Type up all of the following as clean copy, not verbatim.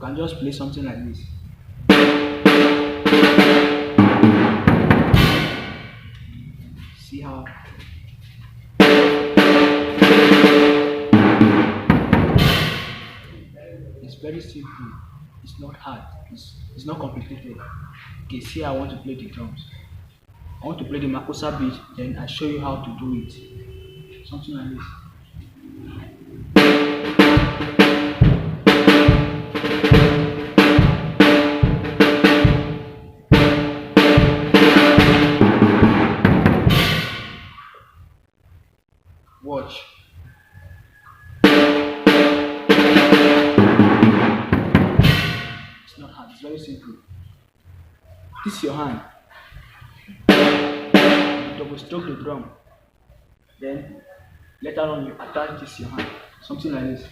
can just play something like this. See how it's very simple. It's not hard. It's not complicated. Okay, see how I want to play the drums. I want to play the makossa beat, then I show you how to do it. Something like this. Watch. It's not hard, it's very simple. This is your hand. You double stroke the drum. Then later on you attach this your hand. Something like this.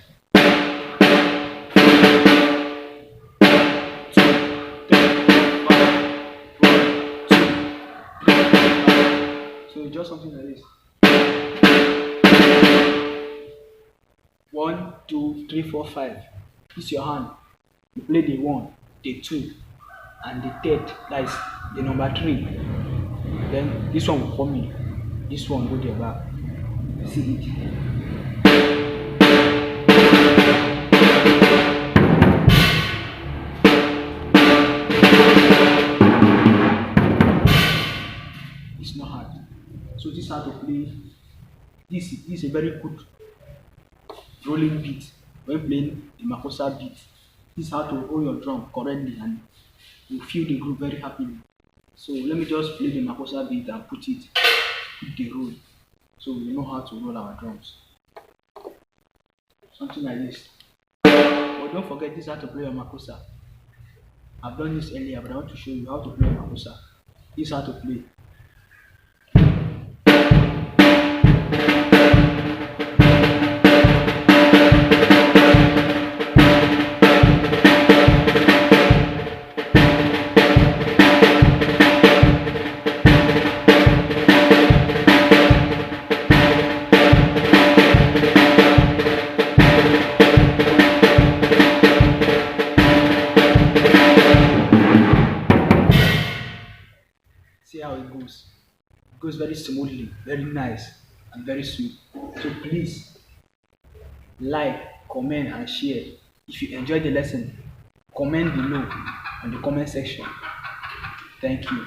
So just something like this. 1, 2, 3, 4, 5. This is your hand. You play the 1, the 2, and the third. That is the number 3. Then this one will come in. This one go there back. See it. It's not hard. So this is how to play. This is a very good rolling beat when playing the makossa beat. This is how to hold your drum correctly and you feel the groove very happily. So let me just play the makossa beat and put the roll. So we know how to roll our drums. Something like this. But don't forget this is how to play your makossa. I've done this earlier, but I want to show you how to play your makossa. This is how to play. See how it goes. It goes very smoothly, very nice, and very sweet. So please like, comment, and share. If you enjoyed the lesson, comment below on the comment section. Thank you.